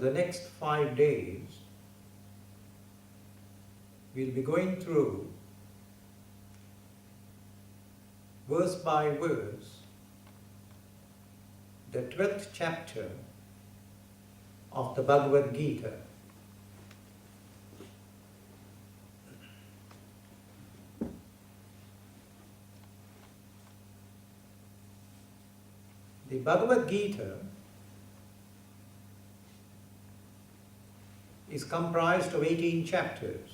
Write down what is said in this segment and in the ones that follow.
the next 5 days, we'll be going through verse by verse the 12th chapter of the Bhagavad Gita. The Bhagavad Gita is comprised of 18 chapters.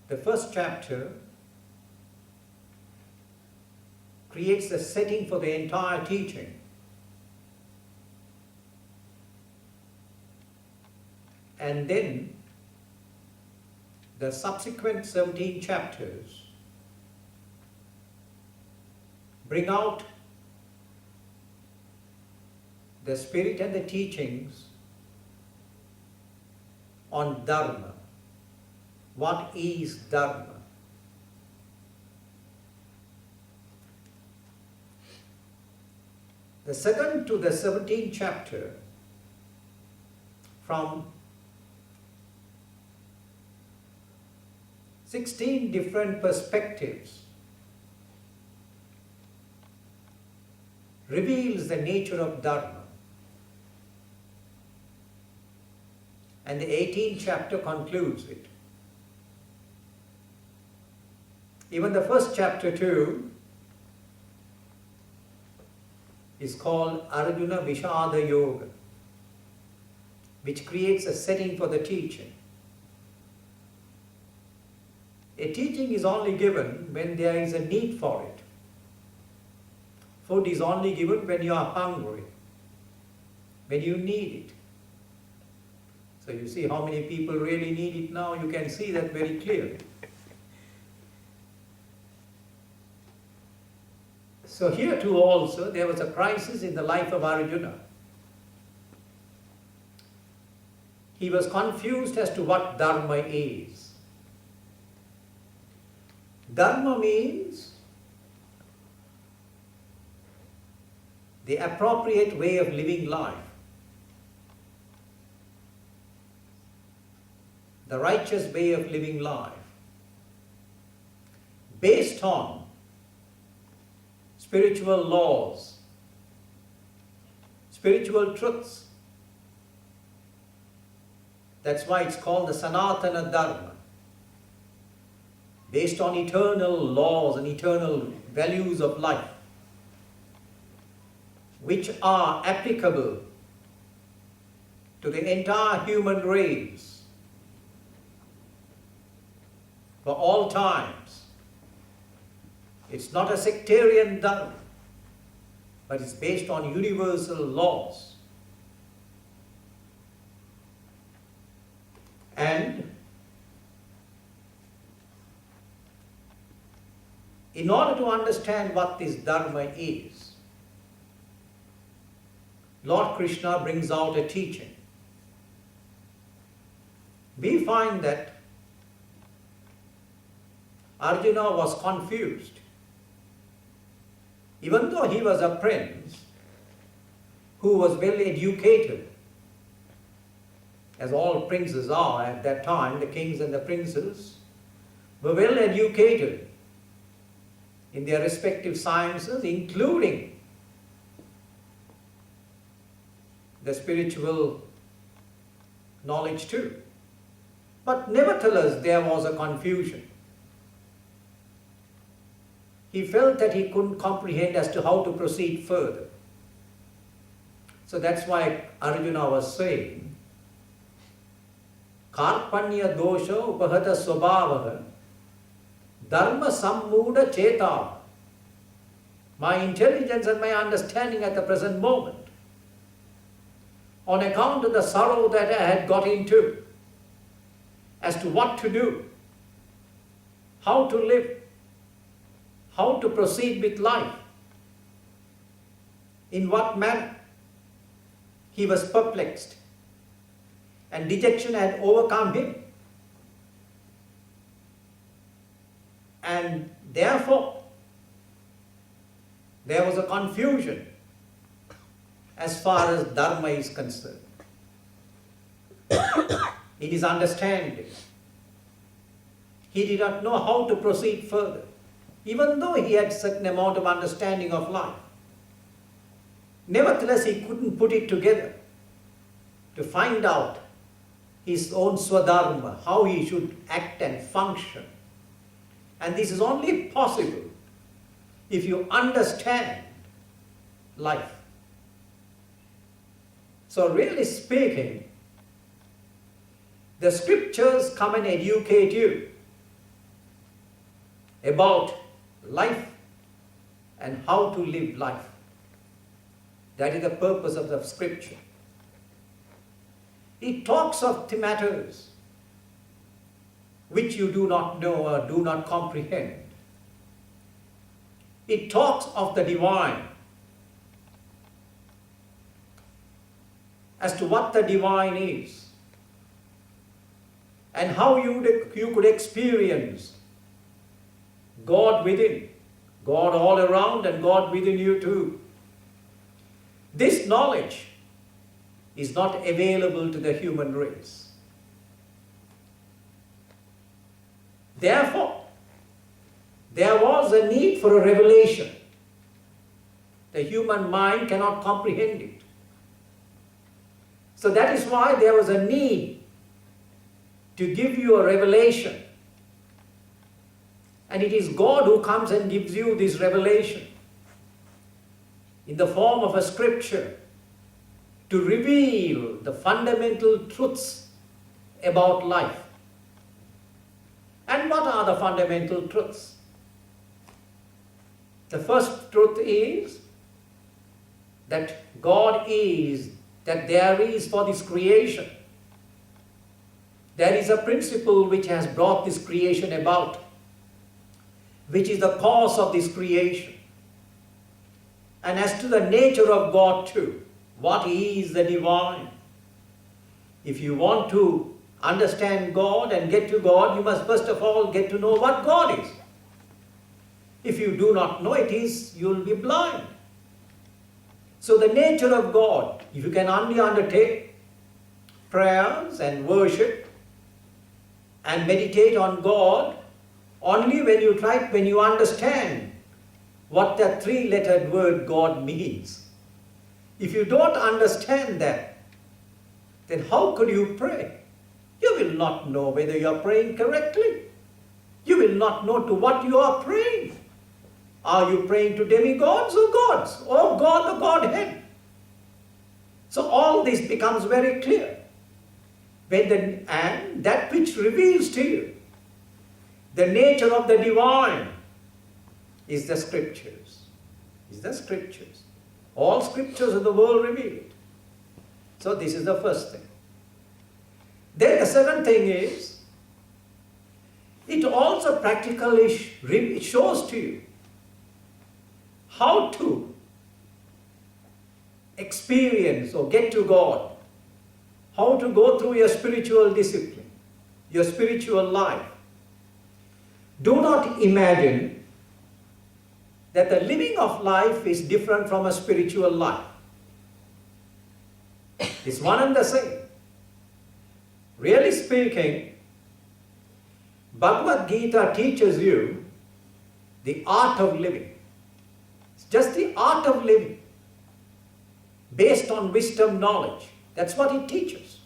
The first chapter creates the setting for the entire teaching. And then the subsequent 17 chapters bring out the spirit and the teachings on Dharma. What is Dharma? The second to the 17th chapter, from 16 different perspectives, reveals the nature of Dharma. And the 18th chapter concludes it. Even the first chapter too is called Arjuna Vishada Yoga, which creates a setting for the teaching. A teaching is only given when there is a need for it. Food is only given when you are hungry, when you need it. So you see how many people really need it now, you can see that very clearly. So here too also there was a crisis in the life of Arjuna. He was confused as to what Dharma is. Dharma means the appropriate way of living life, the righteous way of living life, based on spiritual laws, spiritual truths. That's why it's called the Sanatana Dharma, based on eternal laws and eternal values of life, which are applicable to the entire human race for all times. It's not a sectarian dharma, but it's based on universal laws. And in order to understand what this dharma is, Lord Krishna brings out a teaching. We find that Arjuna was confused. Even though he was a prince who was well educated, as all princes are at that time, the kings and the princes were well educated in their respective sciences, including the spiritual knowledge too. But nevertheless, there was a confusion. He felt that he couldn't comprehend as to how to proceed further. So that's why Arjuna was saying, Karpanya dosha upahata swabhavaha dharma sammuda cheta. My intelligence and my understanding at the present moment, on account of the sorrow that I had got into, as to what to do, how to live, how to proceed with life, in what manner, he was perplexed, and dejection had overcome him. And therefore, there was a confusion as far as Dharma is concerned. In his understanding, he did not know how to proceed further, even though he had certain amount of understanding of life. Nevertheless, he couldn't put it together to find out his own Swadharma, how he should act and function. And this is only possible if you understand life. So really speaking, the scriptures come and educate you about life and how to live life. That is the purpose of the scripture. It talks of the matters which you do not know or do not comprehend. It talks of the divine, as to what the divine is and how you could experience God within, God all around and God within you too. This knowledge is not available to the human race. Therefore, there was a need for a revelation. The human mind cannot comprehend it. So that is why there was a need to give you a revelation. And it is God who comes and gives you this revelation in the form of a scripture to reveal the fundamental truths about life. And what are the fundamental truths? The first truth is that God is, that there is for this creation, there is a principle which has brought this creation about, which is the cause of this creation. And as to the nature of God too, what is the divine? If you want to understand God and get to God, you must first of all get to know what God is. If you do not know it is, you will be blind. So the nature of God, if you can only undertake prayers and worship and meditate on God, only when you understand what that three-lettered word God means. If you don't understand that, then how could you pray? You will not know whether you are praying correctly. You will not know to what you are praying. Are you praying to demigods or gods? Or God the Godhead? So all this becomes very clear. And that which reveals to you the nature of the divine is the scriptures. Is the scriptures. All scriptures of the world reveal it. So this is the first thing. Then the second thing is, it also practically shows to you how to experience or get to God, how to go through your spiritual discipline, your spiritual life. Do not imagine that the living of life is different from a spiritual life. It's one and the same. Really speaking, Bhagavad Gita teaches you the art of living. It's just the art of living based on wisdom knowledge. That's what it teaches.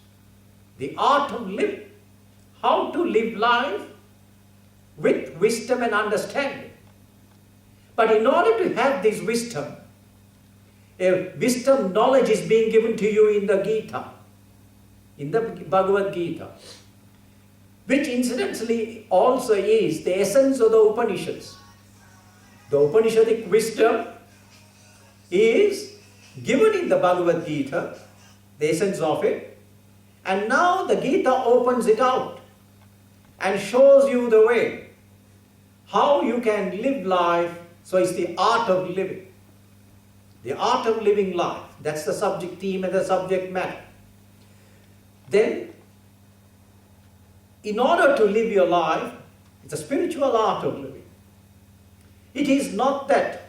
The art of living. How to live life with wisdom and understanding. But in order to have this wisdom, a wisdom knowledge is being given to you in the Gita, in the Bhagavad Gita, which incidentally also is the essence of the Upanishads. The Upanishadic wisdom is given in the Bhagavad Gita, the essence of it, and now the Gita opens it out and shows you the way, how you can live life. So it's the art of living. The art of living life. That's the subject theme and the subject matter. Then, in order to live your life, it's a spiritual art of living. It is not that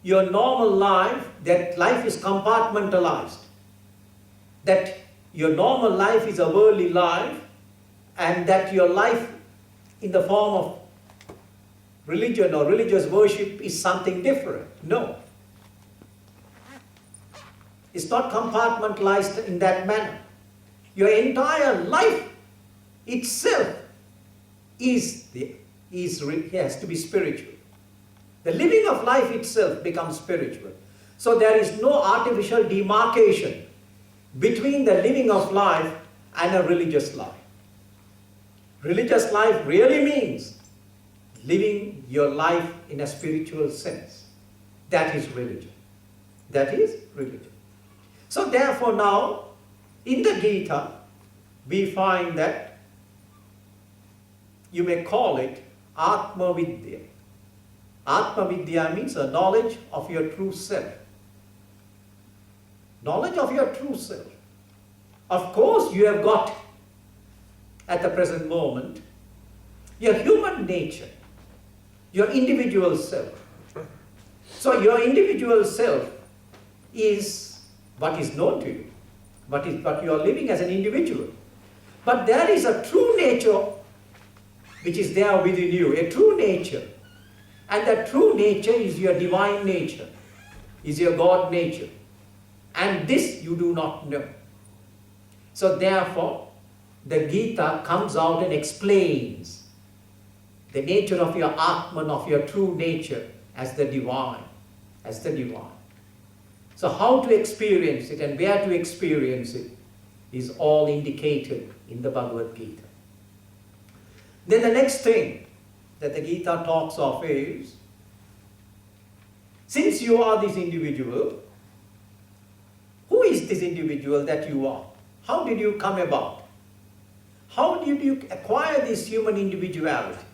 your normal life, that life is compartmentalized. That your normal life is a worldly life, and that your life in the form of religion or religious worship is something different. No. It's not compartmentalized in that manner. Your entire life itself has to be spiritual. The living of life itself becomes spiritual. So there is no artificial demarcation between the living of life and a religious life. Religious life really means living your life in a spiritual sense. That is religion. That is religion. So therefore now, in the Gita, we find that you may call it Atma Vidya. Atma Vidya means a knowledge of your true self. Knowledge of your true self. Of course, you have got, at the present moment, your human nature, your individual self. So your individual self is what is known to you, what you are living as an individual. But there is a true nature which is there within you, a true nature. And that true nature is your divine nature, is your God nature. And this you do not know. So therefore, the Gita comes out and explains the nature of your Atman, of your true nature as the divine, as the divine. So how to experience it and where to experience it is all indicated in the Bhagavad Gita. Then the next thing that the Gita talks of is, since you are this individual, who is this individual that you are? How did you come about? How did you acquire this human individuality?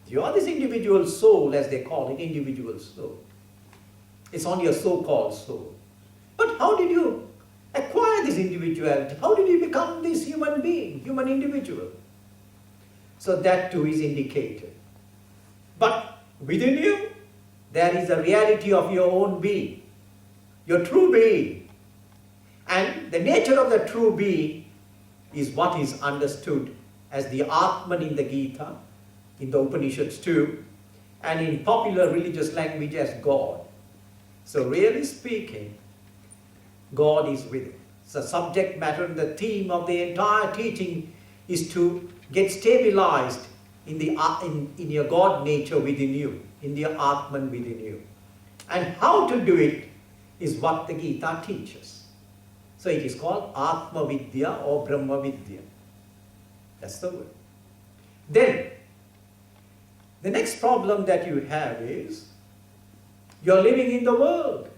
You are this individual soul, as they call it, individual soul. It's only a so-called soul. But how did you acquire this individuality? How did you become this human being, human individual? So that too is indicated. But within you, there is a reality of your own being, your true being. And the nature of the true being is what is understood as the Atman in the Gita, in the Upanishads too, and in popular religious language as God. So really speaking, God is within. So subject matter and the theme of the entire teaching is to get stabilized in your God nature within you, in the Atman within you. And how to do it is what the Gita teaches. So it is called Atma Vidya or Brahma Vidya. That's the word. Then, the next problem that you have is, you are living in the world.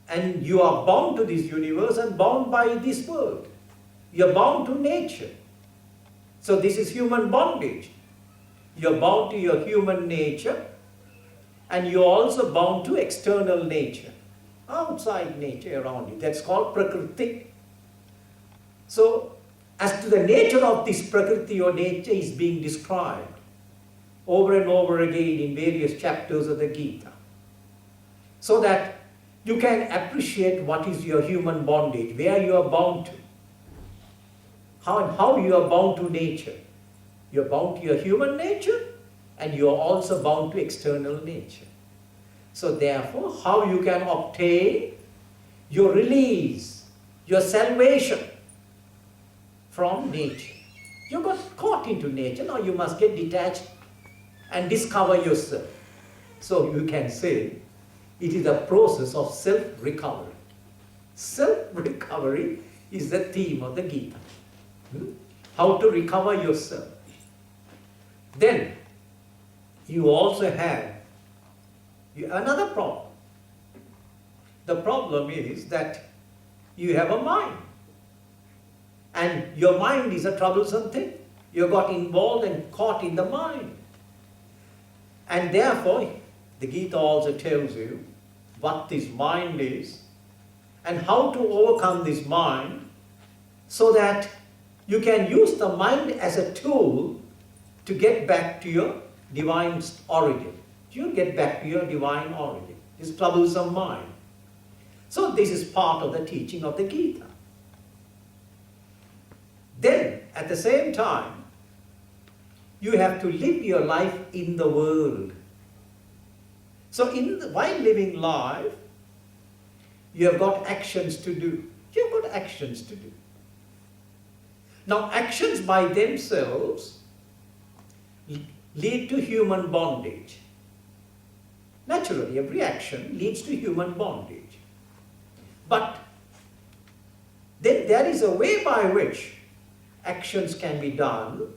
And you are bound to this universe and bound by this world. You are bound to nature. So this is human bondage. You are bound to your human nature, and you are also bound to external nature, outside nature around you. That's called Prakriti. So, as to the nature of this Prakriti or nature is being described over and over again in various chapters of the Gita, so that you can appreciate what is your human bondage, where you are bound to, how you are bound to nature. You are bound to your human nature, and you are also bound to external nature. So therefore, how you can obtain your release, your salvation from nature. You got caught into nature, now you must get detached and discover yourself. So you can say, it is a process of self-recovery. Self-recovery is the theme of the Gita. How to recover yourself. Then, you also have another problem. The problem is that you have a mind. And your mind is a troublesome thing. You got involved and caught in the mind. And therefore, the Gita also tells you what this mind is and how to overcome this mind so that you can use the mind as a tool to get back to your divine origin, you'll get back to your divine origin, this troublesome mind. So this is part of the teaching of the Gita. Then, at the same time, you have to live your life in the world. So while living life, you have got actions to do. You've got actions to do. Now, actions by themselves lead to human bondage. Naturally, every action leads to human bondage. But then there is a way by which actions can be done,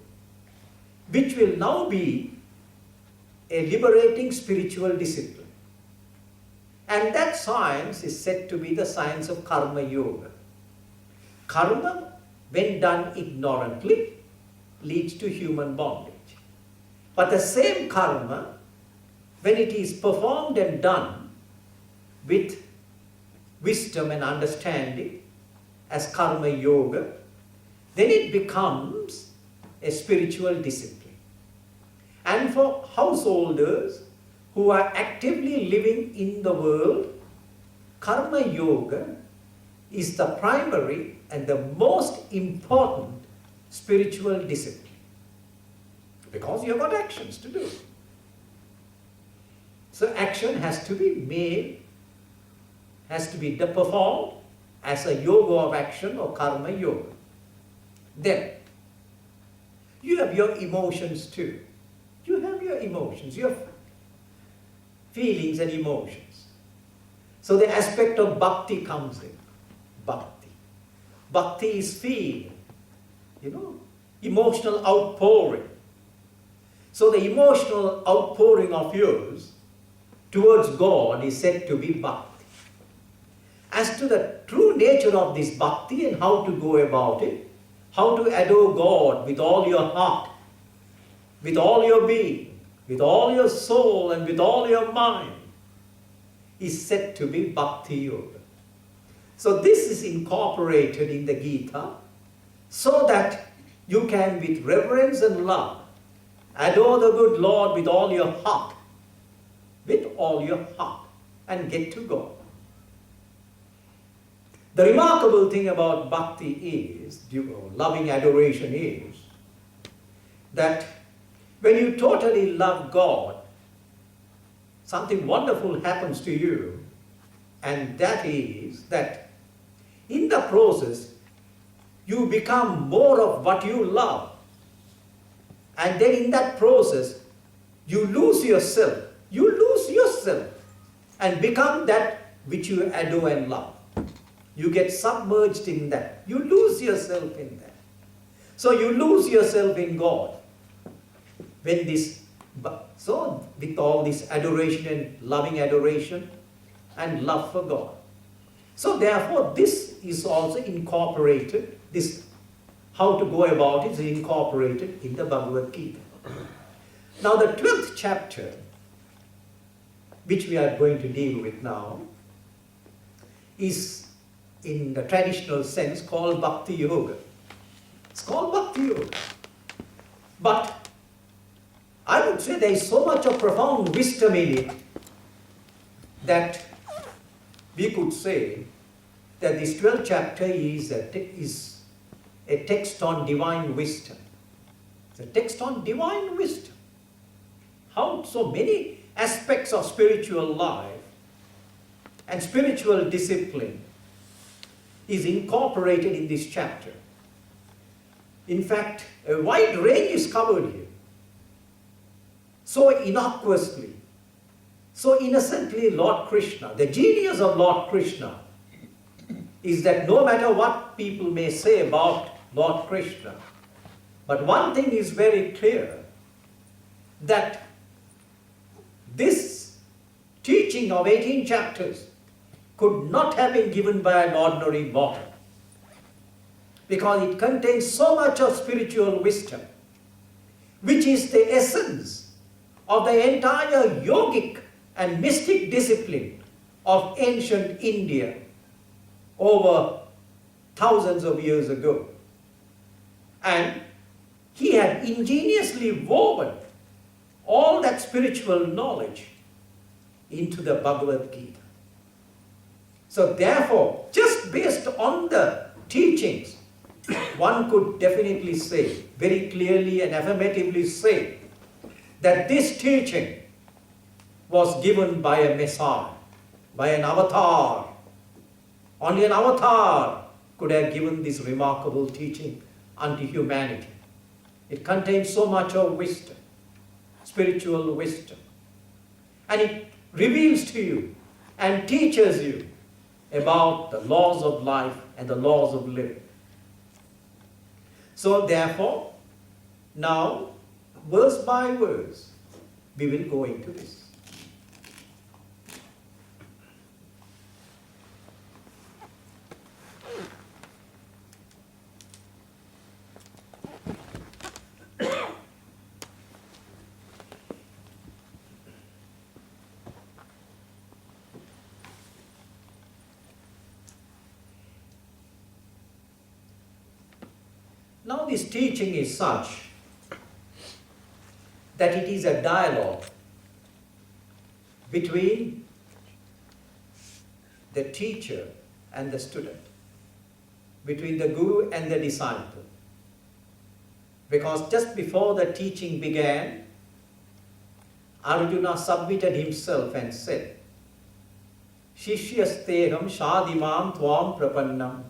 which will now be a liberating spiritual discipline. And that science is said to be the science of karma yoga. Karma, when done ignorantly, leads to human bondage. But the same karma, when it is performed and done with wisdom and understanding as karma yoga, then it becomes a spiritual discipline. And for householders who are actively living in the world, karma yoga is the primary and the most important spiritual discipline. Because you've got actions to do. So action has to be made, has to be performed as a yoga of action or karma yoga. Then, you have your emotions too. You have your emotions, your feelings and emotions. So the aspect of bhakti comes in. Bhakti. Bhakti is feeling, emotional outpouring. So the emotional outpouring of yours towards God is said to be bhakti. As to the true nature of this bhakti and how to go about it, how to adore God with all your heart, with all your being, with all your soul and with all your mind, is said to be bhakti yoga. So this is incorporated in the Gita so that you can, with reverence and love, adore the good Lord with all your heart, and get to God. The remarkable thing about bhakti is, loving adoration is, that when you totally love God, something wonderful happens to you, and that is that in the process, you become more of what you love. And then in that process, you lose yourself. And become that which you adore and love. You get submerged in that. You lose yourself in that. So you lose yourself in God. So with all this adoration and loving adoration and love for God. So therefore this is also incorporated, this how to go about it is incorporated in the Bhagavad Gita. Now the 12th chapter, which we are going to deal with now, is in the traditional sense called Bhakti Yoga. It's called Bhakti Yoga. But I would say there is so much of profound wisdom in it that we could say that this 12th chapter is a text on divine wisdom. It's a text on divine wisdom. How so many aspects of spiritual life and spiritual discipline is incorporated in this chapter. In fact, a wide range is covered here. So innocuously, so innocently, Lord Krishna, the genius of Lord Krishna is that no matter what people may say about Lord Krishna, but one thing is very clear, that this teaching of 18 chapters could not have been given by an ordinary mortal, because it contains so much of spiritual wisdom, which is the essence of the entire yogic and mystic discipline of ancient India over thousands of years ago. And he had ingeniously woven all that spiritual knowledge into the Bhagavad Gita. So therefore, just based on the teachings, one could definitely say, very clearly and affirmatively say, that this teaching was given by a Messiah, by an avatar. Only an avatar could have given this remarkable teaching unto humanity. It contains so much of wisdom, spiritual wisdom. And it reveals to you and teaches you about the laws of life and the laws of living. So therefore, now, verse by verse, we will go into this. Now this teaching is such that it is a dialogue between the teacher and the student, between the guru and the disciple. Because just before the teaching began, Arjuna submitted himself and said, Shishyasteham shadimam tvam prapannam.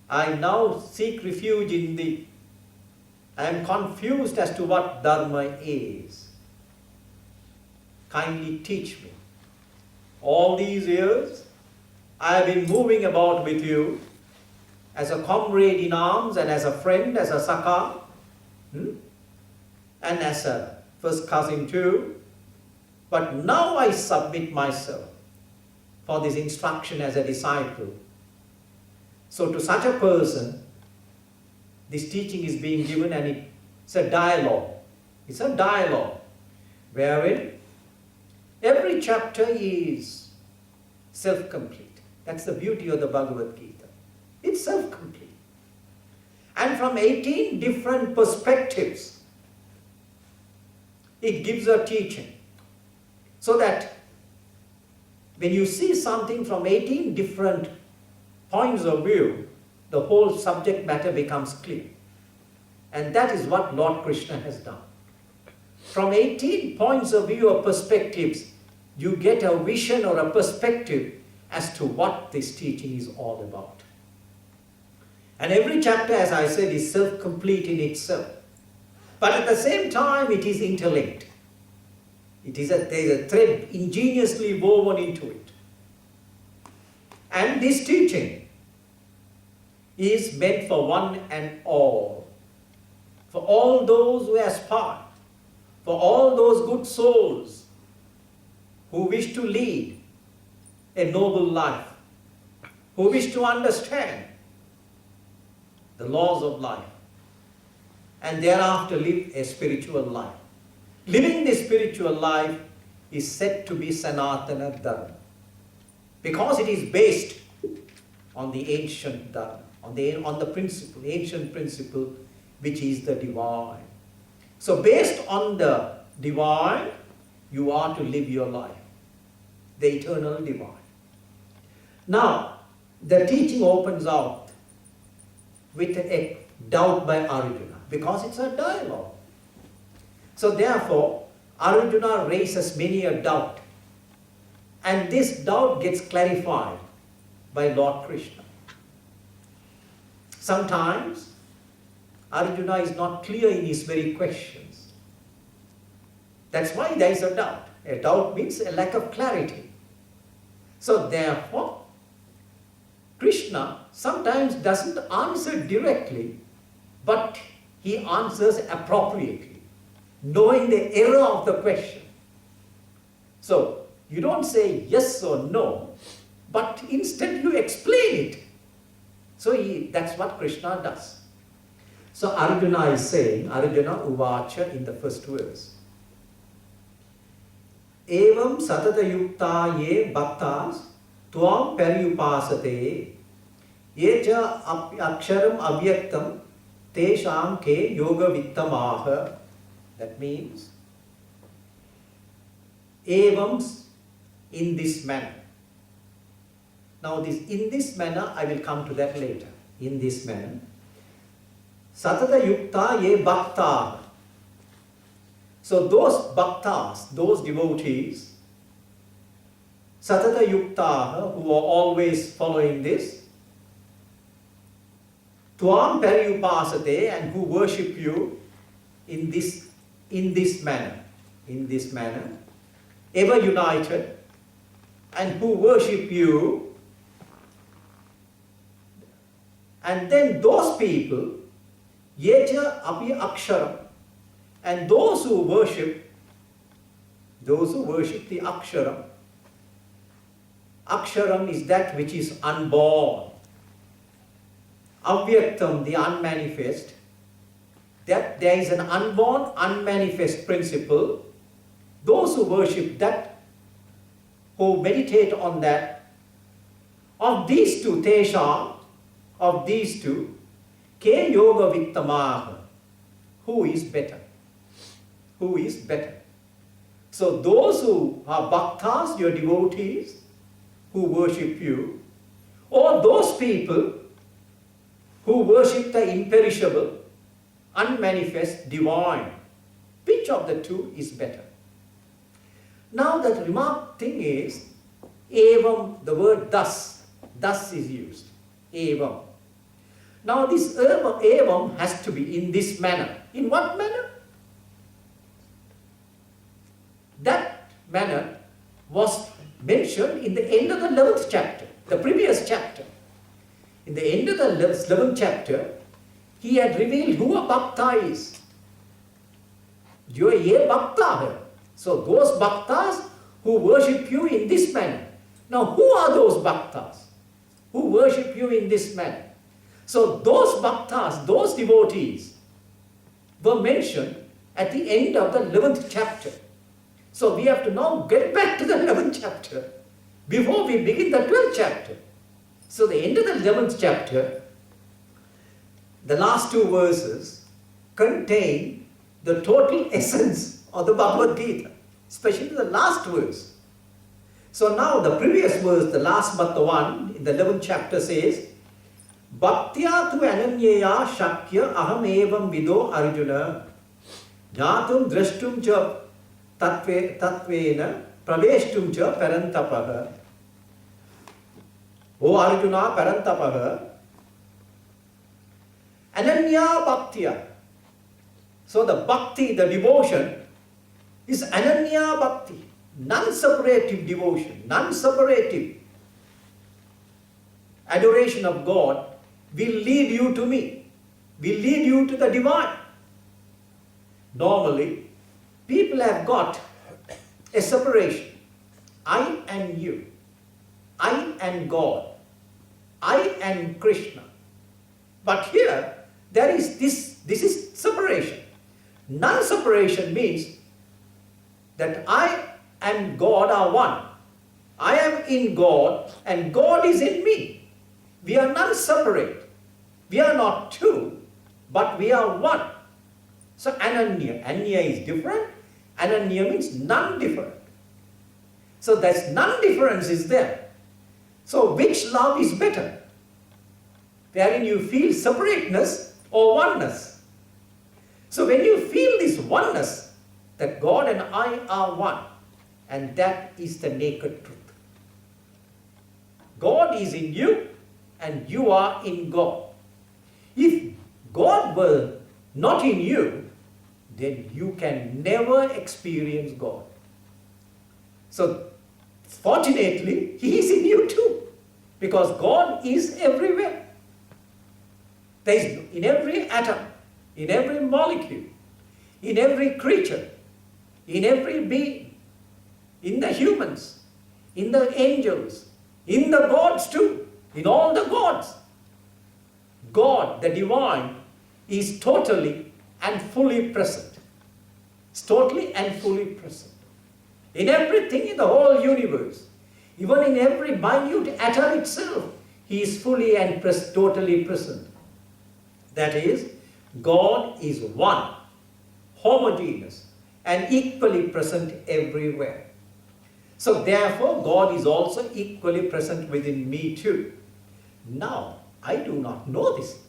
I now seek refuge in thee. I am confused as to what Dharma is. Kindly teach me. All these years, I have been moving about with you as a comrade in arms and as a friend, as a Sakha, and as a first cousin too. But now I submit myself for this instruction as a disciple. So to such a person, this teaching is being given, and it's a dialogue. It's a dialogue wherein every chapter is self-complete. That's the beauty of the Bhagavad Gita. It's self-complete. And from 18 different perspectives, it gives a teaching. So that when you see something from 18 different points of view, the whole subject matter becomes clear. And that is what Lord Krishna has done. From 18 points of view or perspectives, you get a vision or a perspective as to what this teaching is all about. And every chapter, as I said, is self-complete in itself. But at the same time, it is interlinked. There is a thread ingeniously woven into it. And this teaching is meant for one and all. For all those who aspire, for all those good souls who wish to lead a noble life, who wish to understand the laws of life, and thereafter live a spiritual life. Living this spiritual life is said to be Sanatana Dharma, because it is based on the ancient Dharma, on the principle, ancient principle, which is the divine. So based on the divine, you are to live your life, the eternal divine. Now, the teaching opens out with a doubt by Arjuna, because it's a dialogue. So therefore, Arjuna raises many a doubt, and this doubt gets clarified by Lord Krishna. Sometimes Arjuna is not clear in his very questions. That's why there is a doubt. A doubt means a lack of clarity. So therefore, Krishna sometimes doesn't answer directly, but he answers appropriately, knowing the error of the question. So you don't say yes or no, but instead you explain it. So that's what Krishna does. So Arjuna is saying, Arjuna Uvacha in the first verse. Evam satata yukta ye bhaktas tvam paryupasate ye cha aksharam avyaktam tesham ke yoga vittamaha. That means, evams in this manner. Now this in this manner, I will come to that later. In this manner. Satata yukta ye bhakta. So those bhaktas, those devotees, satata yukta, who are always following this, tuam paryupasate, and who worship you in this manner, ever united, and who worship you. And then those people, yeja api aksharam, and those who worship the aksharam. Aksharam is that which is unborn. Avyaktam, the unmanifest. That there is an unborn, unmanifest principle. Those who worship that, who meditate on that, of these two, Tesha, of these two, Ke Yoga Vittamaha, who is better? Who is better? So those who are bhaktas, your devotees, who worship you, or those people who worship the imperishable, unmanifest, divine, which of the two is better? Now the remark thing is, evam, the word thus is used, evam. Now this evam has to be in this manner. In what manner? That manner was mentioned in the end of the 11th chapter, the previous chapter. In the end of the 11th chapter, he had revealed who a bhakta is. You are a bhakta. So those bhaktas who worship you in this manner. Now who are those bhaktas who worship you in this manner? So those bhaktas, those devotees were mentioned at the end of the 11th chapter. So we have to now get back to the 11th chapter before we begin the 12th chapter. So the end of the 11th chapter, the last two verses contain the total essence of the Bhagavad Gita, especially the last verse. So now the previous verse, the last but the one, in the 11th chapter says, Bhaktya tu ananyaya shakya aham evam vido Arjuna jnatum drashtum cha tatvena praveshtum cha parantapaha. O Arjuna, parantapaha. Ananya bhaktya. So the bhakti, the devotion, is ananya bhakti, non-separative devotion, non-separative adoration of God will lead you to me, will lead you to the divine. Normally, people have got a separation. I and you, I and God, I and Krishna. But here, there is this is separation. Non-separation means that I and God are one. I am in God and God is in me. We are non-separate. We are not two, but we are one. So ananya, anya is different. Ananya means non-different. So that non-difference is there. So which love is better? Wherein you feel separateness or oneness. So when you feel this oneness, that God and I are one, and that is the naked truth. God is in you and you are in God. If God were not in you, then you can never experience God. So fortunately, He is in you too, because God is everywhere. There is in every atom, in every molecule, in every creature, in every being, in the humans, in the angels, in the gods too, in all the gods. God, the divine, is totally and fully present. It's totally and fully present. In everything in the whole universe, even in every minute atom itself, He is fully and totally present. That is, God is one, homogeneous, and equally present everywhere. So therefore, God is also equally present within me too. Now, I do not know this.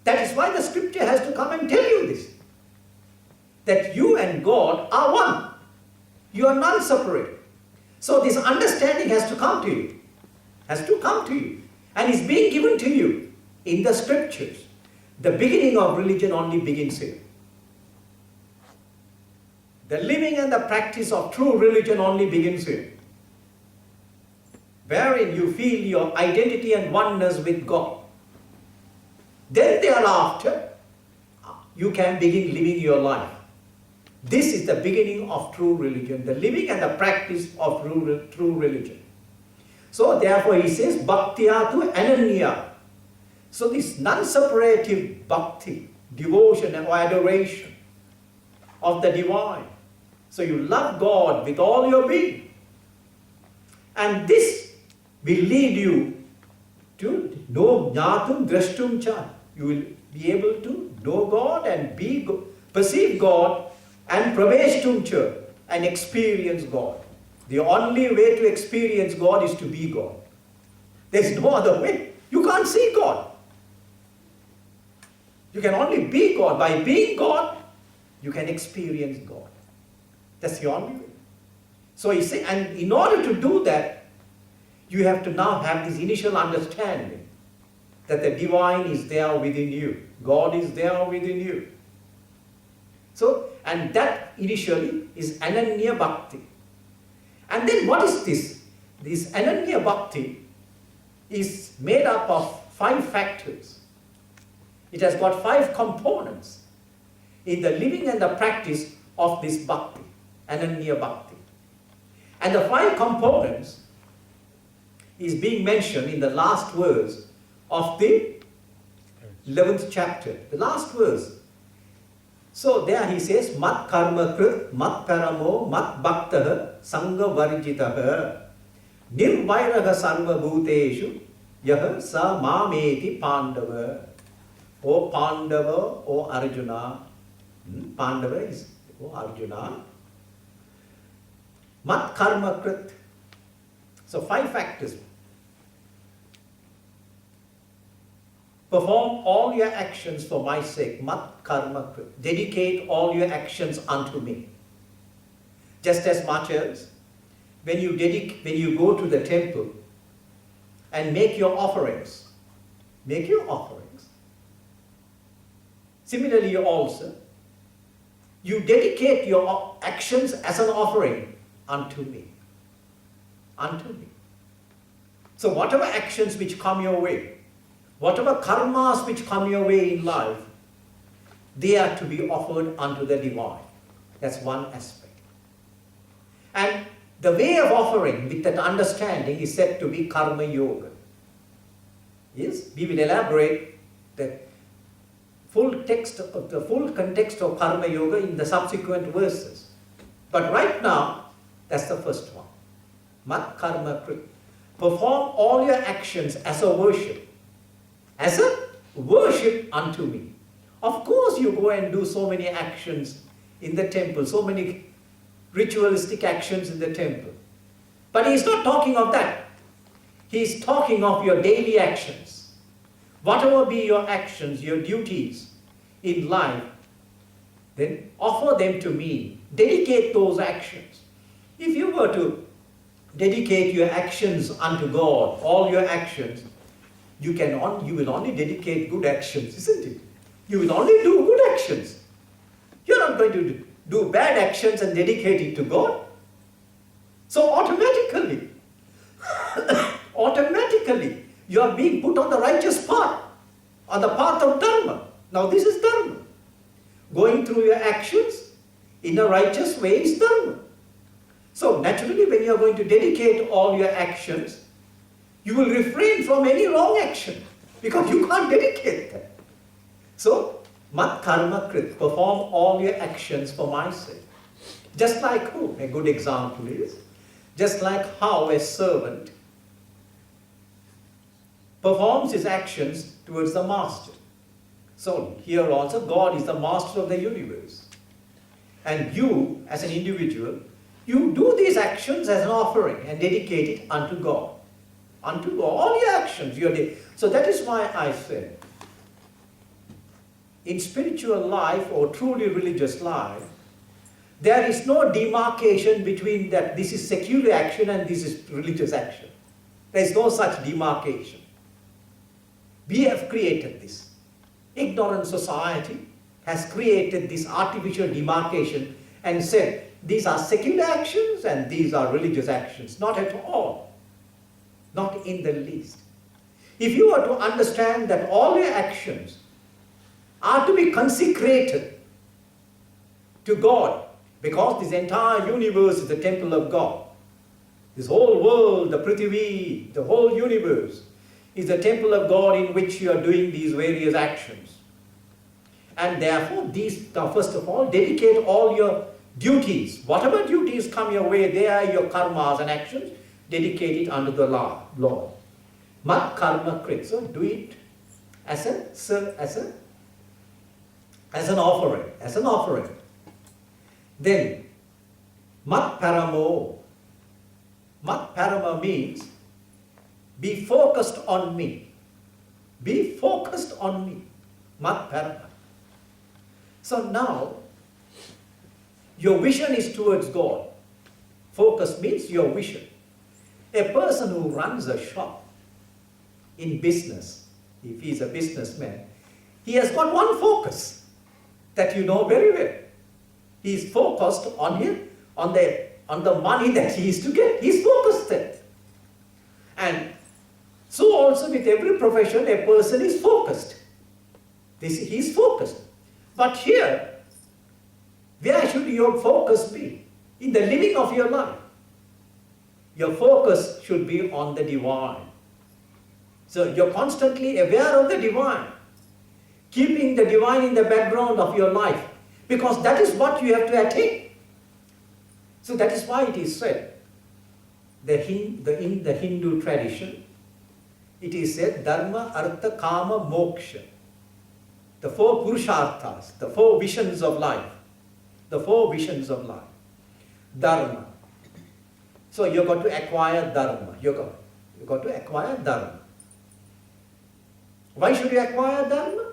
That is why the scripture has to come and tell you this. That you and God are one. You are non-separate. So this understanding has to come to you. Has to come to you. And is being given to you in the scriptures. The beginning of religion only begins here. The living and the practice of true religion only begins here. Wherein you feel your identity and oneness with God. Then thereafter, you can begin living your life. This is the beginning of true religion, the living and the practice of true religion. So therefore he says, Bhaktiya tu ananya. So this non-separative bhakti, devotion or adoration of the divine. So you love God with all your being. And this will lead you to know jnatum drashtum cha. You will be able to know God and perceive God and praveshtum cha, and experience God. The only way to experience God is to be God. There's no other way. You can't see God. You can only be God. By being God, you can experience God. That's the only way. So he said, and in order to do that, you have to now have this initial understanding that the divine is there within you. God is there within you. So, and that initially is Ananya Bhakti. And then what is this? This Ananya Bhakti is made up of 5 factors. It has got 5 components in the living and the practice of this Bhakti, Ananya Bhakti. And the 5 components is being mentioned in the last verse of the 11th chapter, the last verse. So there he says, Mat karma krit, mat paramo, mat bhaktah, sangha varjitah, nirvairaha sarva bhuteshu, yah sa mameti pandava. O Pandava, O Arjuna. Pandava is O Arjuna. Mat karma krit. So 5 factors. Perform all your actions for my sake. Mat karma krit. Dedicate all your actions unto me. Just as much as when you go to the temple and make your offerings. Make your offerings. Similarly also, you dedicate your actions as an offering unto me. Unto me. So whatever actions which come your way, whatever karmas which come your way in life, they are to be offered unto the divine. That's one aspect. And the way of offering with that understanding is said to be karma yoga. Yes, we will elaborate the full context of karma yoga in the subsequent verses. But right now, that's the first one. Mat karma krit. Perform all your actions as a worship. As a worship unto me. Of course you go and do so many actions in the temple, so many ritualistic actions in the temple. But he's not talking of that. He's talking of your daily actions. Whatever be your actions, your duties in life, then offer them to me. Dedicate those actions. If you were to dedicate your actions unto God, all your actions, you will only dedicate good actions, isn't it? You will only do good actions. You're not going to do bad actions and dedicate it to God. So automatically, you are being put on the righteous path, on the path of Dharma. Now this is Dharma. Going through your actions in a righteous way is Dharma. So naturally, when you are going to dedicate all your actions, you will refrain from any wrong action because you can't dedicate them. So, mat karma krit, perform all your actions for my sake. Just like who? A good example is, just like how a servant performs his actions towards the master. So here also God is the master of the universe. And you, as an individual, You do these actions as an offering and dedicate it unto God. Unto God. All your actions. So that is why I said, in spiritual life or truly religious life, there is no demarcation between that this is secular action and this is religious action. There is no such demarcation. We have created this. Ignorant society has created this artificial demarcation and said, these are secular actions and these are religious actions. Not at all. Not in the least. If you were to understand that all your actions are to be consecrated to God, because this entire universe is the temple of God. This whole world, the Prithvi, the whole universe is the temple of God in which you are doing these various actions. And therefore, first of all, dedicate all your duties. Whatever duties come your way, they are your karmas and actions. Dedicate it unto the Lord. Mat karma krit. So do it as an offering. Then, mat paramo. Mat parama means be focused on me. Be focused on me. Mat parama. So now, your vision is towards God. Focus means your vision. A person who runs a shop in business, if he is a businessman, he has got one focus that you know very well. He is focused on the money that he is to get. He is focused there. And so also with every profession, a person is focused. He is focused. But here, where should your focus be? In the living of your life. Your focus should be on the divine. So you're constantly aware of the divine. Keeping the divine in the background of your life. Because that is what you have to attain. So that is why it is said, in the Hindu tradition, it is said, Dharma, Artha, Kama, Moksha. The four Purusharthas, the four visions of life. The four visions of life. Dharma. So you've got to acquire Dharma. You've got to acquire Dharma. Why should you acquire Dharma?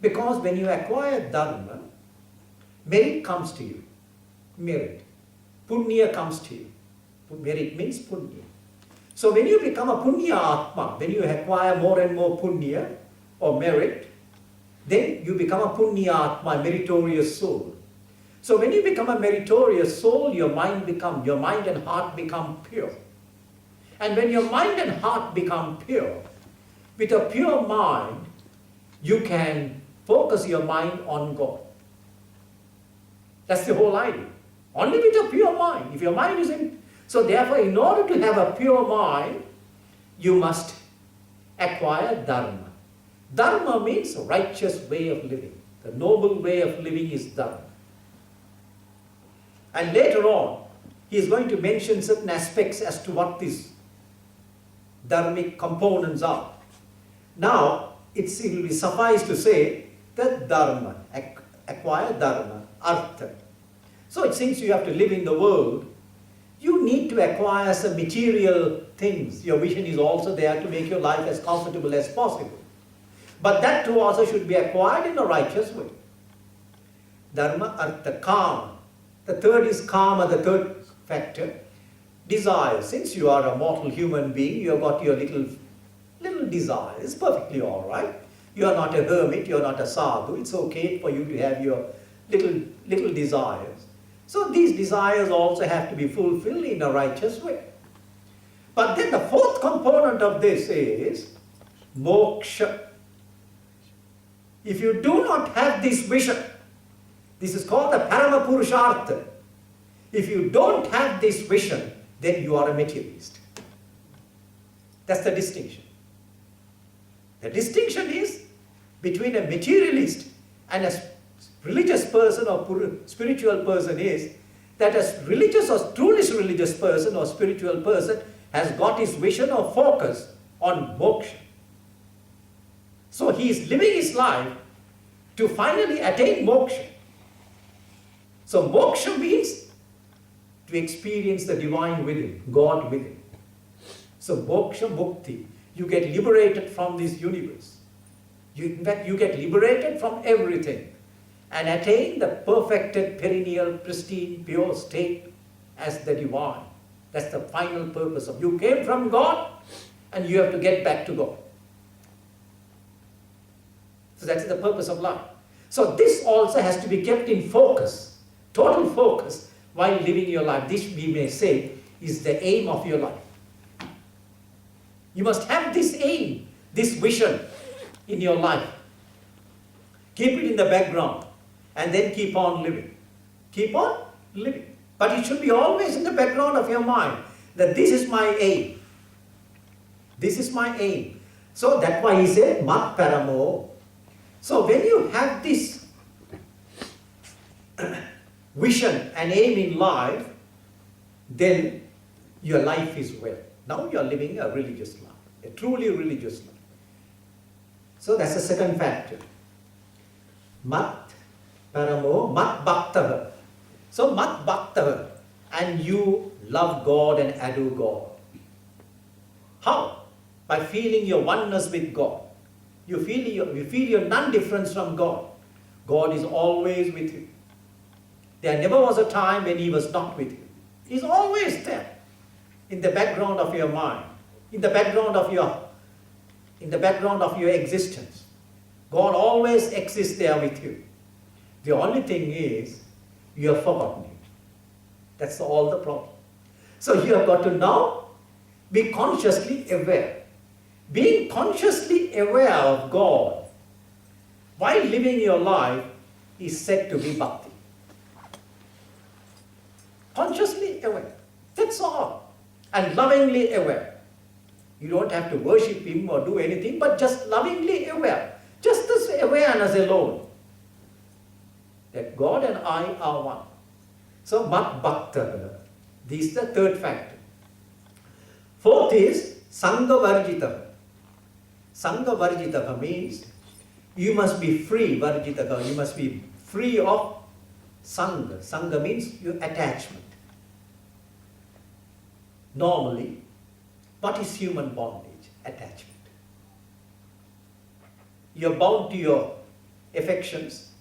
Because when you acquire Dharma, merit comes to you. Merit. Punya comes to you. Merit means Punya. So when you become a Punya Atma, when you acquire more and more Punya or merit, then you become a Punya Atma, a meritorious soul. So when you become a meritorious soul, your mind and heart become pure. And when your mind and heart become pure, with a pure mind, you can focus your mind on God. That's the whole idea. Only with a pure mind. If your mind is in... So therefore, in order to have a pure mind, you must acquire Dharma. Dharma means a righteous way of living. The noble way of living is Dharma. And later on, he is going to mention certain aspects as to what these dharmic components are. Now, it will be suffice to say that Dharma, acquire Dharma, Artha. So since you have to live in the world, you need to acquire some material things. Your vision is also there to make your life as comfortable as possible. But that too also should be acquired in a righteous way. Dharma, Artha, Kama. The third is Kama, the third factor. Desire. Since you are a mortal human being, you have got your little desires. It's perfectly all right. You are not a hermit, you are not a sadhu. It's okay for you to have your little desires. So these desires also have to be fulfilled in a righteous way. But then the fourth component of this is moksha. If you do not have this vision, this is called the Parama Purushartha. If you don't have this vision, then you are a materialist. That's the distinction. The distinction is between a materialist and a religious person or spiritual person is that a religious or truly religious person or spiritual person has got his vision or focus on moksha. So he is living his life to finally attain moksha. So moksha means to experience the divine within, God within. So moksha mukti, you get liberated from this universe. In fact, you get liberated from everything and attain the perfected, perennial, pristine, pure state as the divine. That's the final purpose of you came from God and you have to get back to God. So that's the purpose of life. So this also has to be kept in focus, total focus, while living your life. This, we may say, is the aim of your life. You must have this aim, this vision in your life. Keep it in the background and then keep on living. Keep on living. But it should be always in the background of your mind that this is my aim. This is my aim. So that's why he said, mat paramo. So when you have this vision and aim in life, then your life is well. Now you are living a religious life, a truly religious life. So that's the second factor. Mat paramo, mat bhaktava. So mat bhaktava, and you love God and adore God. How? By feeling your oneness with God. You feel your non-difference from God. God is always with you. There never was a time when He was not with you. He's always there, in the background of your mind, in the background of your existence. God always exists there with you. The only thing is, you have forgotten Him. That's all the problem. So you have got to now be consciously aware. Being consciously aware of God while living your life is said to be bhakti. Consciously aware. That's all. And lovingly aware. You don't have to worship Him or do anything, but just lovingly aware. Just this awareness alone. That God and I are one. So, mat bhakta. This is the third factor. Fourth is sangha varjita. Sangha varjita means you must be free, varjita, you must be free of sangha. Sangha means your attachment. Normally, what is human bondage? Attachment. You are bound to your affections,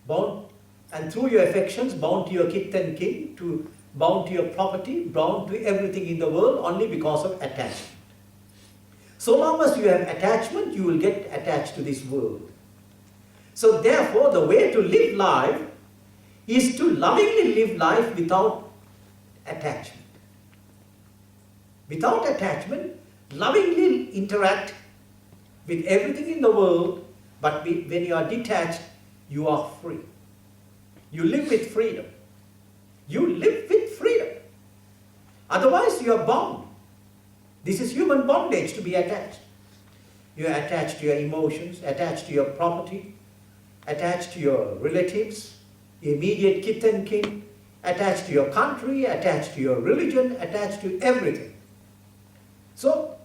bound, and through your affections, bound to your kith and kin, bound to your property, bound to everything in the world only because of attachment. So long as you have attachment, you will get attached to this world. So therefore, the way to live life is to lovingly live life without attachment. Without attachment, lovingly interact with everything in the world, but when you are detached, you are free. You live with freedom. You live with freedom. Otherwise, you are bound. This is human bondage, to be attached. You are attached to your emotions, attached to your property, attached to your relatives, immediate kith and kin, attached to your country, attached to your religion, attached to everything. So,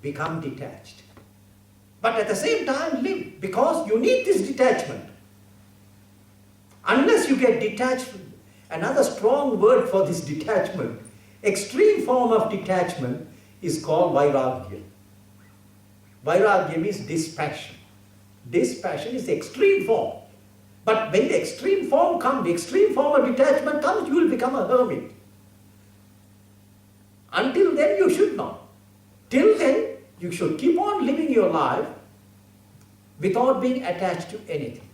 become detached. But at the same time, live, because you need this detachment. Unless you get detached, another strong word for this detachment, extreme form of detachment, is called vairagya. Vairagya means dispassion. Dispassion is the extreme form. But when the extreme form comes, the extreme form of detachment comes, you will become a hermit. Until then, you should not. Till then, you should keep on living your life without being attached to anything.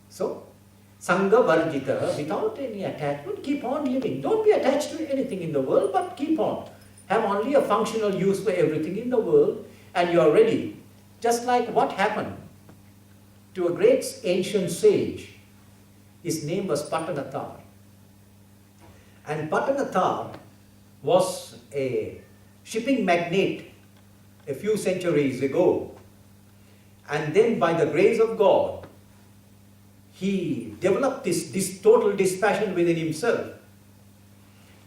So, sangha varjita, without any attachment, keep on living. Don't be attached to anything in the world, but keep on. Have only a functional use for everything in the world, and you are ready. Just like what happened to a great ancient sage. His name was Patanathar. And Patanathar was a shipping magnate a few centuries ago. And then by the grace of God, he developed this total dispassion within himself.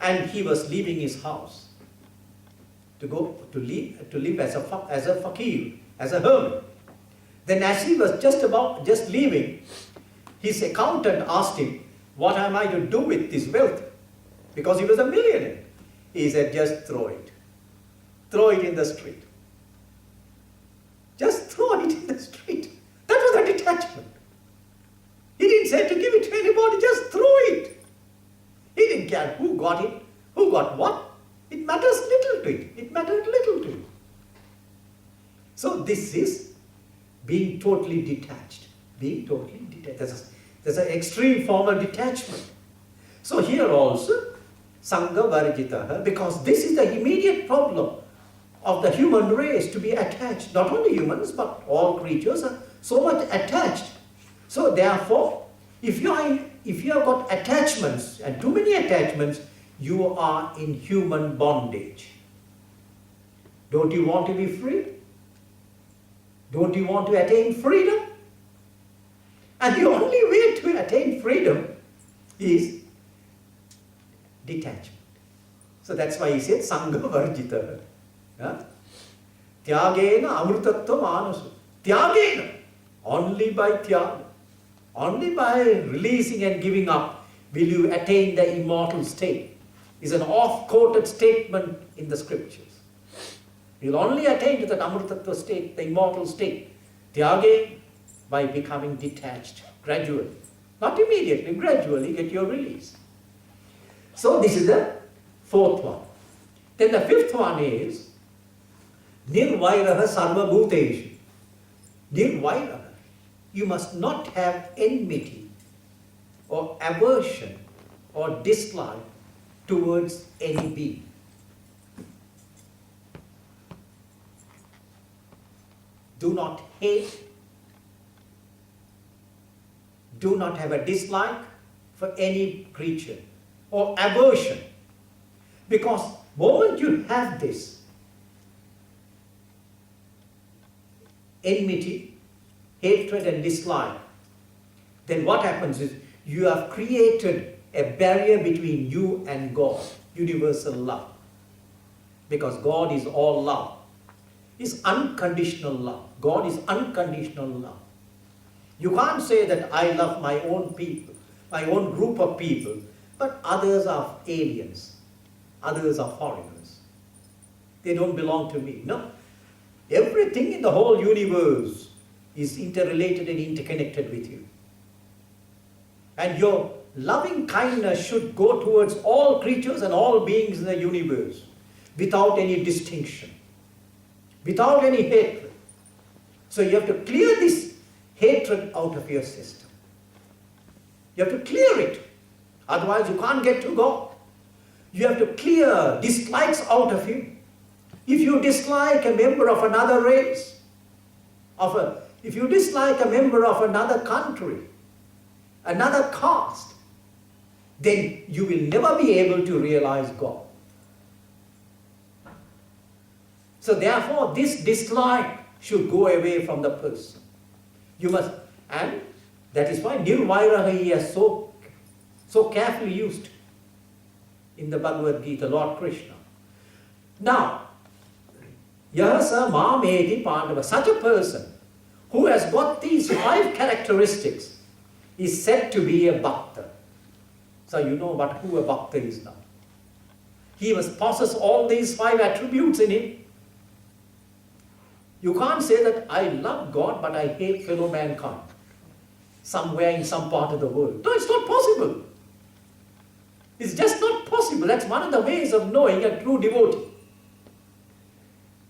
And he was leaving his house to live as a fakir, as a hermit. Then as he was just leaving, his accountant asked him, what am I to do with this wealth? because he was a millionaire. He said, just throw it. Throw it in the street. Just throw it in the street. That was a detachment. He didn't say to give it to anybody, just throw it. He didn't care who got it, who got what. It matters little to it. It mattered little to it. So this is being totally detached. Being totally detached. There's an extreme form of detachment. So here also, Sangha Varjitaha, because this is the immediate problem of the human race, to be attached. Not only humans, but all creatures are so much attached. So therefore, if you have got attachments, and too many attachments, you are in human bondage. Don't you want to be free? Don't you want to attain freedom? And the only way to attain freedom is detachment. So that's why he said Sangha Varjita. Tyagena amrutattva manasu. Tyagena. Only by tyaga, only by releasing and giving up will you attain the immortal state. Is an oft-quoted statement in the scriptures. You'll only attain to that amrutattva state, the immortal state. Tyage, by becoming detached gradually. Not immediately, gradually get your release. So this is the fourth one. Then the fifth one is Nirvairaha Sarva Bhuteshu. Nirvairaha. You must not have enmity or aversion or dislike towards any being. Do not hate. Do not have a dislike for any creature or aversion. Because the moment you have this enmity, hatred and dislike, then what happens is you have created a barrier between you and God, universal love. Because God is all love. It's unconditional love. God is unconditional love. You can't say that I love my own people, my own group of people, but others are aliens. Others are foreigners. They don't belong to me. No. Everything in the whole universe is interrelated and interconnected with you. And your loving kindness should go towards all creatures and all beings in the universe without any distinction, without any hatred. So you have to clear this hatred out of your system. You have to clear it. Otherwise you can't get to God. You have to clear dislikes out of you. If you dislike a member of another race, if you dislike a member of another country, another caste, then you will never be able to realize God. So therefore, this dislike should go away from the person. You must, and that is why Nirvairaha is so carefully used in the Bhagavad Gita, Lord Krishna. Now, Yahasa Mameti Pandava, such a person who has got these 5 characteristics is said to be a bhakta. So you know what who a bhakta is now. He must possess all these 5 attributes in him. You can't say that I love God but I hate fellow mankind somewhere in some part of the world. No, it's not possible. It's just not possible. That's one of the ways of knowing a true devotee.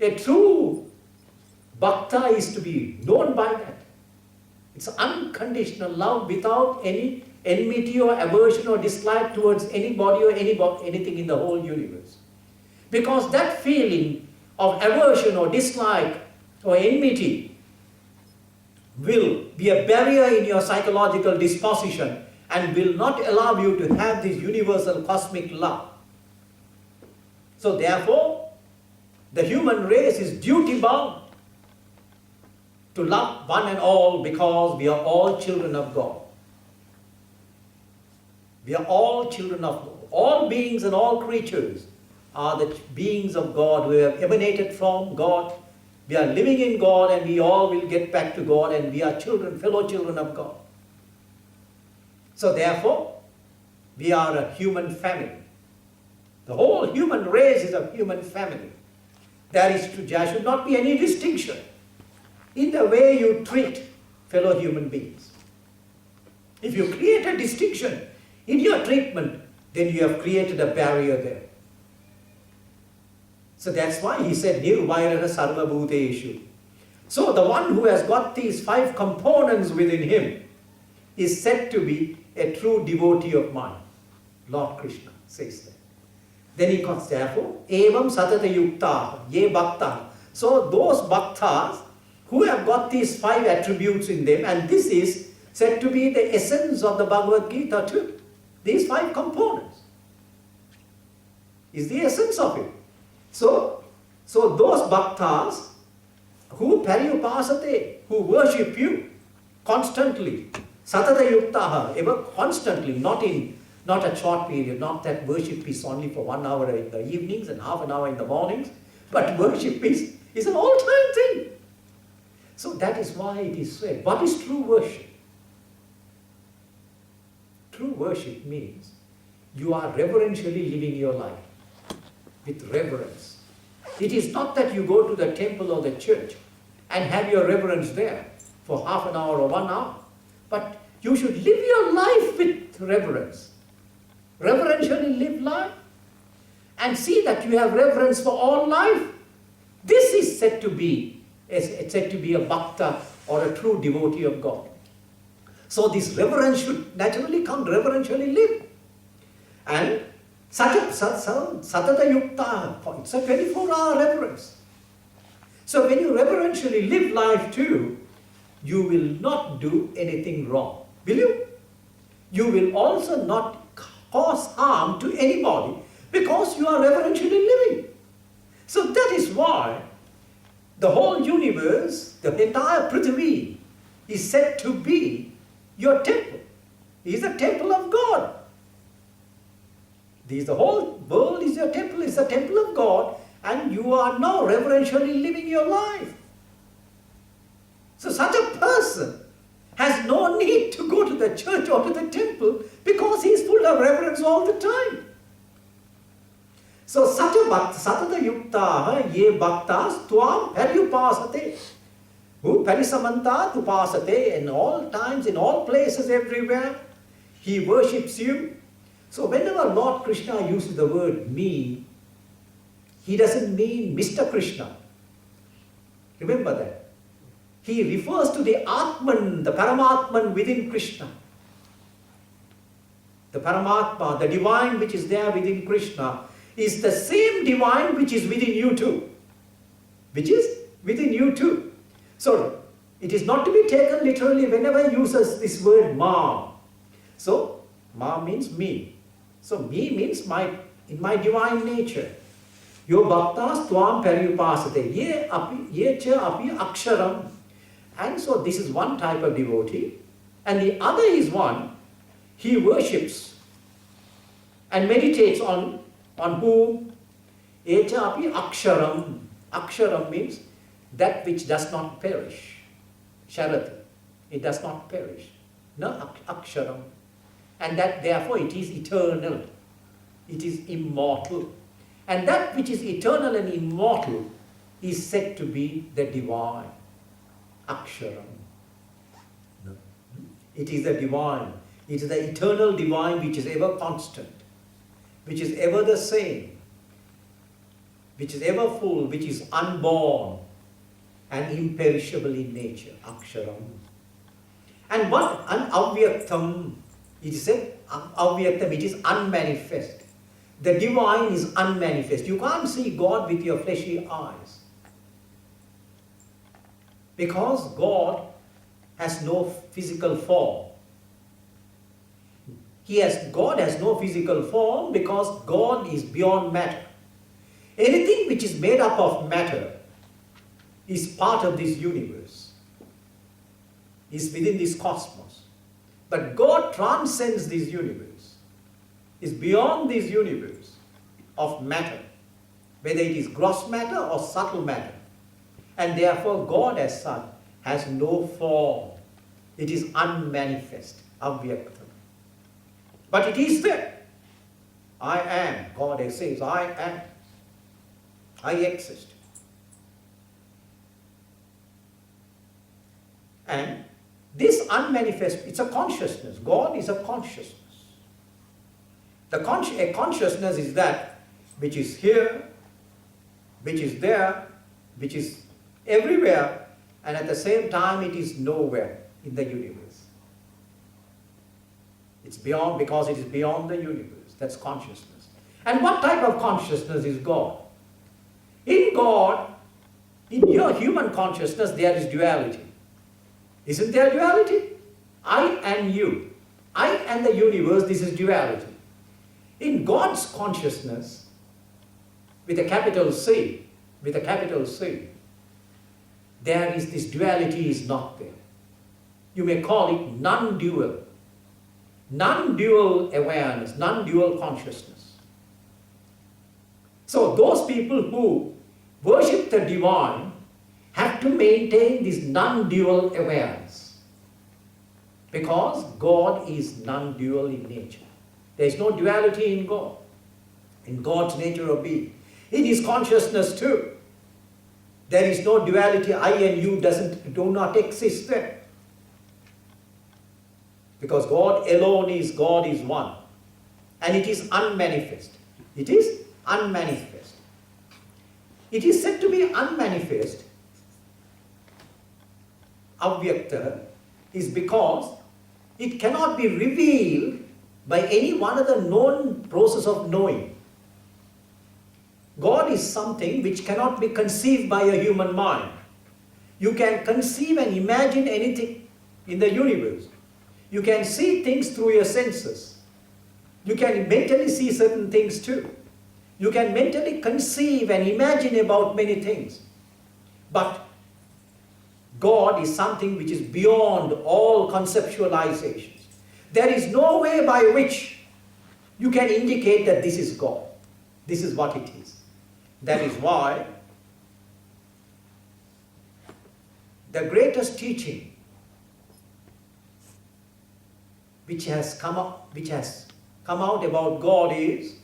A true bhakta is to be known by that. It's unconditional love without any enmity or aversion or dislike towards anybody or anything in the whole universe. Because that feeling of aversion or dislike or enmity will be a barrier in your psychological disposition and will not allow you to have this universal cosmic love. So therefore, the human race is duty bound to love one and all because we are all children of God. We are all children of God. All beings and all creatures are the beings of God who have emanated from God. We are living in God and we all will get back to God and we are children, fellow children of God. So therefore, we are a human family. The whole human race is a human family. There should not be any distinction in the way you treat fellow human beings. If you create a distinction in your treatment, then you have created a barrier there. So that's why he said, Nirvairana Sarva Bhuteshu. So the one who has got these 5 components within him is said to be a true devotee of mine. Lord Krishna says that. Then he comes, therefore, Evam Satata Yukta, Ye Bhakta. So those bhaktas who have got these 5 attributes in them, and this is said to be the essence of the Bhagavad Gita too. These 5 components is the essence of it. So those bhaktas who paryupasate, who worship you constantly, satata yuktaha, ever constantly, not a short period, not that worship is only for 1 hour in the evenings and half an hour in the mornings, but worship is an all-time thing. So that is why it is said, what is true worship? True worship means you are reverentially living your life with reverence. It is not that you go to the temple or the church and have your reverence there for half an hour or 1 hour, but you should live your life with reverence. Reverentially live life and see that you have reverence for all life. This is said to be a bhakta or a true devotee of God. So this reverence should naturally come, reverentially live. And satata yukta, it's a 24-hour reverence. So when you reverentially live life too, you will not do anything wrong. Will you? You will also not cause harm to anybody because you are reverentially living. So that is why the whole universe, the entire Prithvi, is said to be your temple. It is the temple of God. The whole world is your temple, is the temple of God, and you are now reverentially living your life. So such a person has no need to go to the church or to the temple because he is full of reverence all the time. So satata yukta ye bhaktas tuam paryupasate. Who parisamanta upasate, in all times, in all places, everywhere, he worships you. So whenever Lord Krishna uses the word me, he doesn't mean Mr. Krishna. Remember that. He refers to the Atman, the Paramatman within Krishna. The Paramatma, the divine which is there within Krishna, is the same divine which is within you too. Which is within you too. So, it is not to be taken literally whenever he uses this word ma. So, ma means me. So, me means in my divine nature. Yo bhaktas tvam paryupasate. Ye cha api aksharam. And so, this is one type of devotee. And the other is one, he worships and meditates on whom? Ye cha api aksharam. Aksharam means that which does not perish. Sharati. It does not perish. No aksharam. And that therefore it is eternal. It is immortal. And that which is eternal and immortal is said to be the divine. Aksharam. No. It is the divine. It is the eternal divine which is ever constant. Which is ever the same. Which is ever full. Which is unborn. And imperishable in nature, aksharam. And what avyaktam, it is said, avyaktam, it is unmanifest. The divine is unmanifest. You can't see God with your fleshy eyes. Because God has no physical form. God has no physical form because God is beyond matter. Anything which is made up of matter is part of this universe, is within this cosmos. But God transcends this universe, is beyond this universe of matter, whether it is gross matter or subtle matter. And therefore God as such has no form. It is unmanifest, avyaktam. But it is there. I am. God says, I am. I exist. And this unmanifest, it's a consciousness. God is a consciousness. A consciousness is that which is here, which is there, which is everywhere, and at the same time it is nowhere in the universe. It's beyond, because it is beyond the universe. That's consciousness. And what type of consciousness is God? In God, in your human consciousness, there is duality. Isn't there duality? I and you. I and the universe, this is duality. In God's consciousness, with a capital C, there is this duality is not there. You may call it non-dual. Non-dual awareness, non-dual consciousness. So those people who worship the divine have to maintain this non-dual awareness, because God is non-dual in nature. There is no duality in God, in God's nature of being. In His consciousness too, there is no duality. I and you do not exist there. Because God alone is, God is one. And it is unmanifest. It is unmanifest. It is said to be unmanifest, avyakta, is because it cannot be revealed by any one of the known process of knowing. God is something which cannot be conceived by a human mind. You can conceive and imagine anything in the universe. You can see things through your senses. You can mentally see certain things too. You can mentally conceive and imagine about many things. But God is something which is beyond all conceptualizations. There is no way by which you can indicate that this is God. This is what it is. That is why the greatest teaching which has come out about God is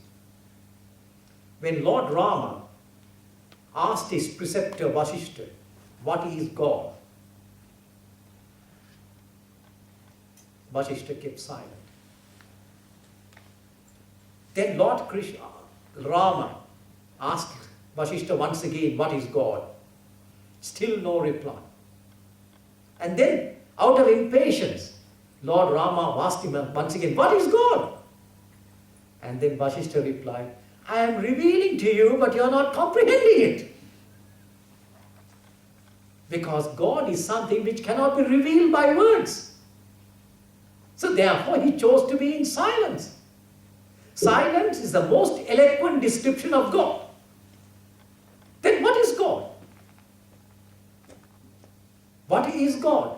when Lord Rama asked his preceptor Vasishtha, what is God? Vasishtha kept silent. Then Lord Krishna, Rama, asked Vasishtha once again, what is God? Still no reply. And then, out of impatience, Lord Rama asked him once again, what is God? And then Vasishtha replied, I am revealing to you, but you are not comprehending it. Because God is something which cannot be revealed by words. So therefore he chose to be in silence. Silence is the most eloquent description of God. Then what is God? What is God?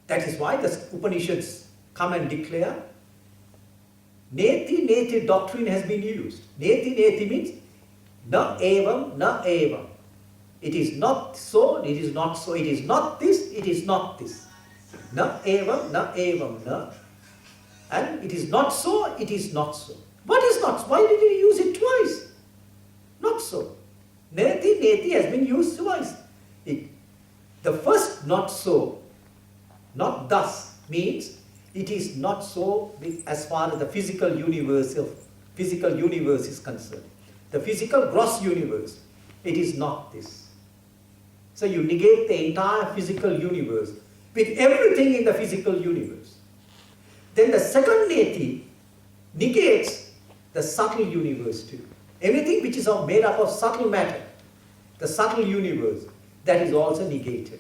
That is why the Upanishads come and declare Neti Neti doctrine has been used. Neti Neti means na evam, na evam. It is not so, it is not so. It is not this, it is not this. Na evam, na. And it is not so, it is not so. What is not so? Why did he use it twice? Not so. Neti, neti has been used twice. The first not so, not thus, means it is not so as far as the physical universe is concerned. The physical gross universe, it is not this. So you negate the entire physical universe with everything in the physical universe. Then the second neti negates the subtle universe too. Everything which is made up of subtle matter, the subtle universe, that is also negated.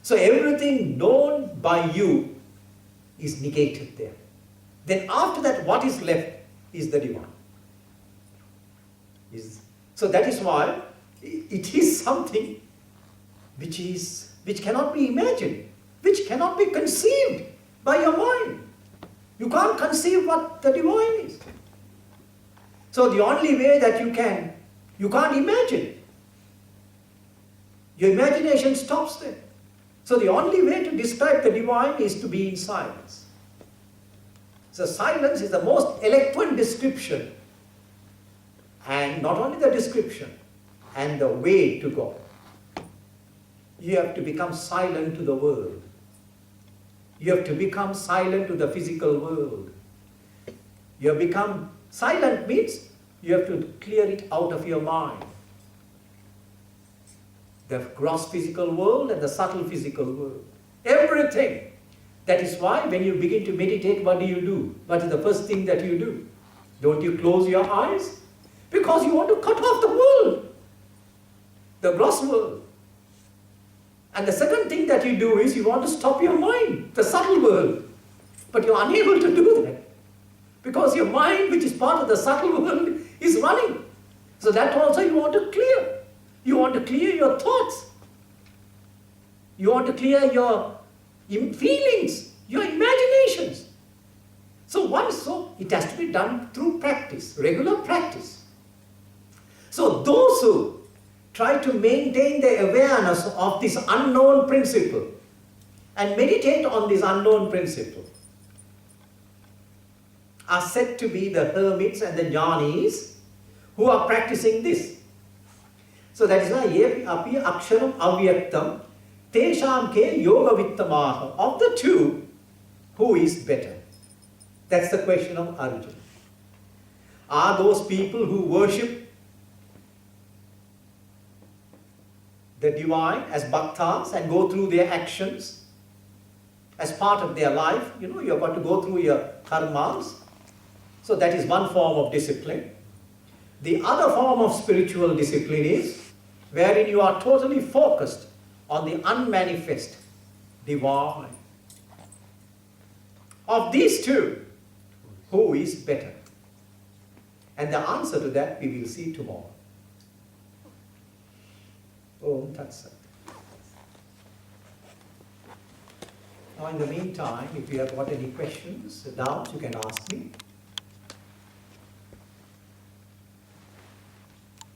So everything known by you is negated there. Then after that, what is left is the divine. So that is why it is something which cannot be imagined, which cannot be conceived by your mind. You can't conceive what the divine is. So the only way that you can't imagine. Your imagination stops there. So the only way to describe the divine is to be in silence. So silence is the most eloquent description, and not only the description, and the way to go. You have to become silent to the world. You have to become silent to the physical world. You have become silent means you have to clear it out of your mind. The gross physical world and the subtle physical world. Everything. That is why when you begin to meditate, what do? What is the first thing that you do? Don't you close your eyes? Because you want to cut off the world. The gross world. And the second thing that you do is you want to stop your mind, the subtle world. But you're unable to do that. Because your mind, which is part of the subtle world, is running. So that also you want to clear. You want to clear your thoughts. You want to clear your feelings, your imaginations. So it has to be done through practice, regular practice. So those who try to maintain the awareness of this unknown principle and meditate on this unknown principle are said to be the hermits and the jnanis who are practicing this. So that is why yepi api aksharam avyaktam tesham ke yoga vittamaha. Of the two, who is better? That's the question of Arjuna. Are those people who worship the divine as bhaktas and go through their actions as part of their life? You know, you've got to go through your karmas. So that is one form of discipline. The other form of spiritual discipline is wherein you are totally focused on the unmanifest divine. Of these two, who is better? And the answer to that we will see tomorrow. Om Tat Sat. Now in the meantime, if you have got any questions, doubts, you can ask me.